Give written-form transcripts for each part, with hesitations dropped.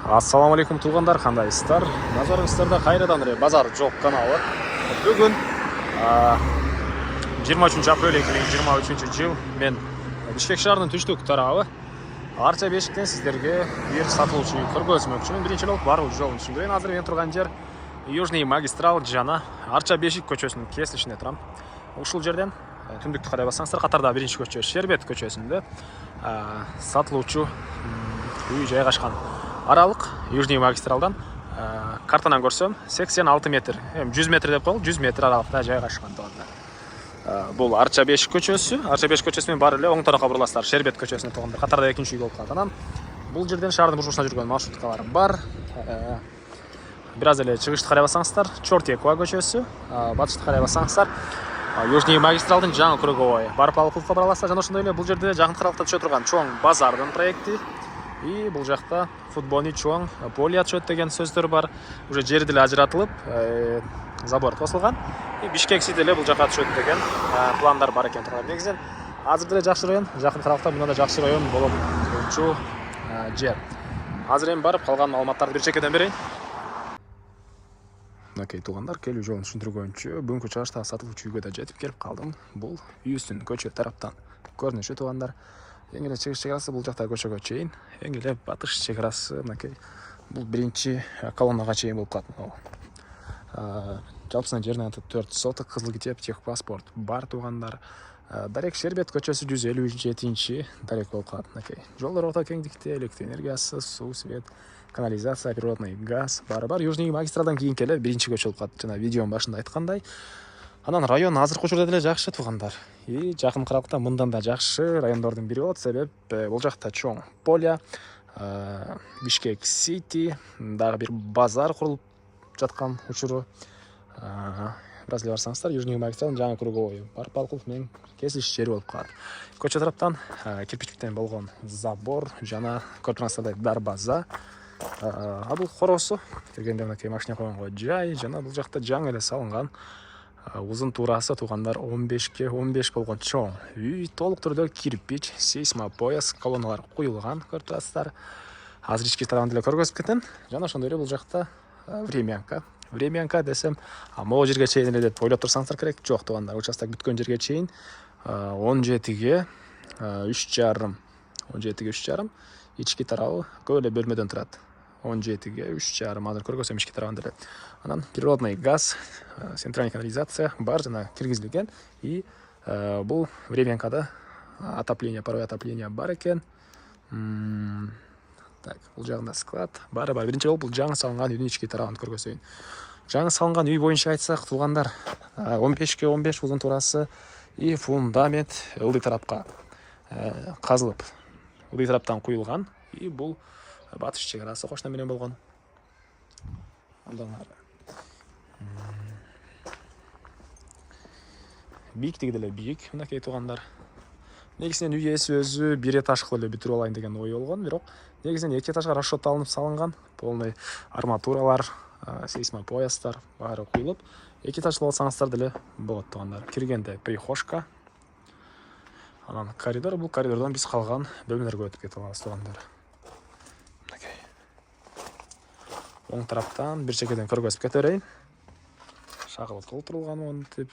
Ассаламу алейкум туугандар, кандайсыздар? Назарыңыздарда кайрадан базар жок каналы. Бүгүн 23 апрель 2023 жыл мен Бишкек шаарынын түштүк тарабы Арча Бешиктен сиздерге бир сатылуучу көргөзмөкчүмүн. Биринчи жолу барлык жолун түшүндүрөйүн. Азыр мен турган жер Южный магистрал жана Арча Бешик көчөсүнүн кесилишинде турам. Ушул жерден түндүктү карай бассаңыздар, катарда биринчи көчө Шербет көчөсүндө сатылуучу үй жайгашкан. Аралык Южный магистралдан картанан көрсөм 86 метр, 100 метр деп коелу, 100 метр аралыкта жайгашкан туугандар. Бул Арча Бешик көчөсү. Арча Бешик көчөсү менен баары эле оң тарапка буруласыздар, Шербет көчөсүнө туугандар. Катарда экинчи үй болуп калат. Анан бул жерден шаардын бурчусуна жүргөн маршруткалар бар. Бир аз эле чыгышты карай бассаңыздар, Чортекова көчөсү, батышты карай бассаңыздар, Южный магистралдын жаңы круговой барып алып кылыкка бара аласыздар. Жана ошондой эле бул жерде жакын аралыкта түшө турган чоң базардын проекти. И бул жакта футбольный чоң поле түшөт деген сөздөр бар. Уже жери деле ажыратылып, забор косулган. И Бишкек Сити деле бул жака түшөт деген пландар бар экен турган. Негизинен азыр деле жакшы район, жакын аралыкта мындай жакшы район болуп турчу жер. Азыр эми барып калган маалыматтарды бир чекеден берейин. Окей, туугандар, келүү жолун түшүндүргөнчү бүгүнкү чыгышта сатылуучу үйгө да жетип келип калдым. Бул үйүбүздүн көчө тараптан көрүнүшү туугандар. Эң эле чыгыш чегарасы бул жакта көчөгө чейин, эң эле батыш чегарасы мынакей. Бул биринчи колоннага чейин болуп калат. Жалпысынан жеринен 4 соток, кызыл китеп, техпаспорт бар туугандар. Дарек Шербет көчөсү 157-чи дарек болуп калат. Мынакей. Жолдор орто кеңдикте, электр энергиясы, суу, свет, канализация, природный газ бар. Южный магистралдан кийинки эле биринчи көчө болуп калат. Жана видеонун башында айткандай. Анан район азыркы учурда деле жакшы туугандар. И жакын аралыкта мындан да жакшы райондордун бири болот. Себеп бул жакта чоң поле, Бишкек Сити, дагы бир базар курулуп жаткан учуру. Бир аз эле барсаңыздар, Южный магистралдын жаңы круговой барып алып менен кесилиш жери болуп калат. Көчө тараптан кирпичтен болгон забор жана көрүп тургансыздардай дарбаза. Бул хоросу киргенде мынакей машина койгонго жай жана бул жакта жаңы эле салынган узун туурасы туугандар 15 болгон чоң үй, толук түрдө кирпич, сейсмопояс колонналар куюлган, көрүп турасыздар. Азыр ички тарабын деле көргөзүп кетем. Жана ошондой эле бул жакта времянка десем, могу жерге чейин эле деп ойлоп турсаңыздар керек. Жок туугандар, участок бүткөн жерге чейин 17ге 3,5 ички тарабы көп эле бөлмөдөн турат. 17ге 3,5 азыр көргөзөм ички тарабын деле. Анан природный газ, центральный канализация бар жана киргизилген. И бул времянкада отопление, паровое отопление бар экен. Так, бул жагында склад бар. Биринчи болуп бул жаңы салынган үйдүн ички тарабын көргөзөйүн. Жаңы салынган үй боюнча айтсак туугандар, 15ге 15 узун туурасы и фундамент ылдый тарапка казылып, ылдый тараптан куюлган. И бул батыш чегарасы кошуна менен болгон. Андан ары бийиктиги деле бийик, мынакей туугандар. Негизинен үй ээси өзү бир этаж кылып эле бүтүрүп алайын деген ой болгон, бирок негизинен 2 этажга расчет алынып салынган. Полный арматуралар, сейсмопоястар баары куюлуп, 2 этажлы болсаңыздар деле болот туугандар. Киргенде прихожка. Анан коридор, бул коридордон биз калган бөлмөлөргө өтүп кетип алабыз туугандар. Мынакей. Оң тараптан бир чекеден көргөзүп кете берейин. Шагыл толтурулган монтип.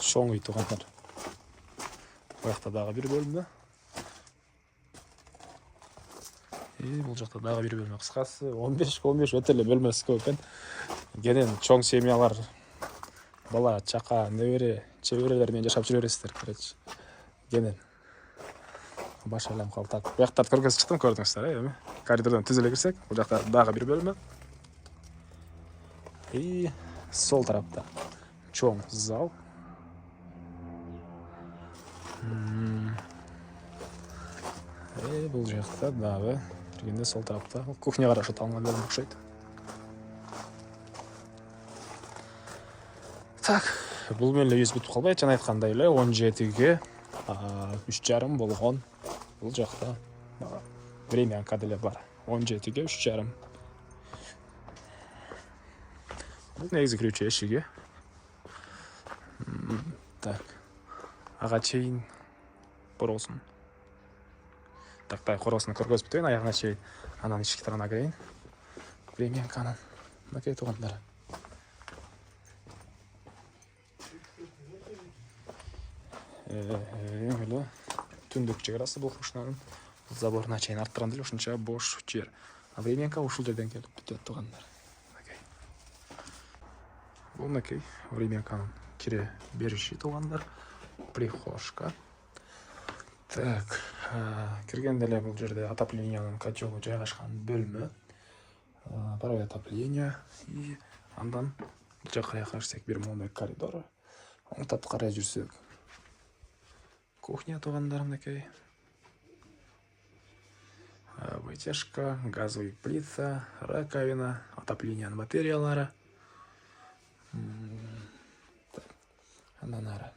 Чоң үй туугандар. Бул жакта дагы бир бөлмө. Бул жакта дагы бир бөлмө. Кыскасы 15 өтө эле бөлмөсү көп экен. Кенен чоң семьялар, бала, чака, небере, чеберелер менен жашап жүрө бересиздер, короче. Кенен баш айланып калып так. Бу жактарды көргөзүп чыктым, көрдүңүздөр, эми. Коридордон түз эле кирсек, бул жакта дагы бир бөлмө. И сол тарапта чоң зал. Бул жакта дагы киргенде сол тарапта кухня карашып алынган бөлмө окшойт. Так, бул менен эле үйүбүз бүтүп калбайт. Жана айткандай эле 17ге 3,5 болгон бул жакта времянка деле бар. 17ге 3,5. Бул негизи кирүүчү эшиги. Так. Аға чейін қорғылсын. Тақтай қорғылсын көргөз бүтейін, аяғына чейін анан ішкі тарана кірейін. Временканын. Мәкей туғандар. Өңілі түндік чекарасы бұл құшынарын заборына чейін арттыран дел, ошынша бош жер. Временка ушул жерден келіп бүтет туғандар. Бұл Мәкей Временканын кире беріші туғандар. Прихожка. Так, кіргенделе бұл жерде отопленияның котелы жайғашқан бөлімі. Паровое отопление. И андан жақырая қарсек бір мондай коридоры. Оңтап қарай жүрсек. Кухня туғандарым Мәкей. Вытяжка, газовый плита, раковина, отопление материалары. Андан ары.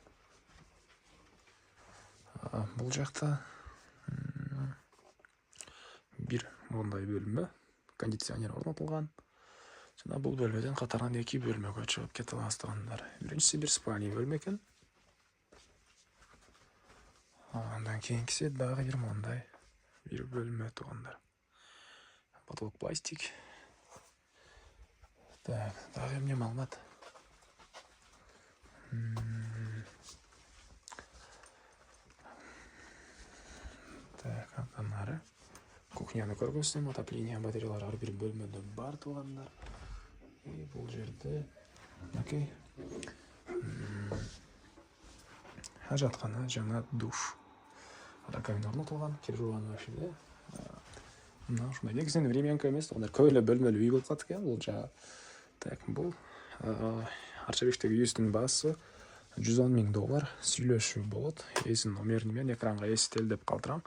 Бұл жақта бір мондай бөлімі, кондиционер орнатылған. Жана бұл бөлмеден қатарынан 2 бөлмеге шығып кетіп астығандар. Біріншісі бір спальня бөлме екен. Андан кейінгісі дағы бір мондай бір бөлме туғандар. Потолок пластик. Так, дағы мне малмат. Так, андан ары. Кухняны көргөзсем, отопление батареялары бір бөлмеде бар туғандар. И бұл жерде Мәкей жатқаны жаңа душ. Раковина орнатылған, киржуан вообще. Мына ушундай негизинен Временка емес, көп эле бөлмөлүү үй болуп калат экен. Бул жагы. Так, бул Арчабектеги үйүбүздүн баасы $110,000 сүйлөшүү болот. Эсин номерин мен экранга эсителдеп калтырам.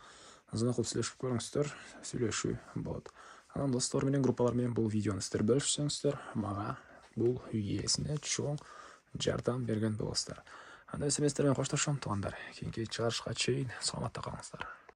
Звонокулуп сүйлөшүп көрүңүздөр, сүйлөшүү болот. Анан достор менен, группалар менен бул видеону сиздер бөлүшсөңүздөр, мага бул үй ээсине чоң жардам берген болосуздар. Анда эместермен коштошом туугандар. Кийинки чыгарышка чейин саламатта калыңыздар.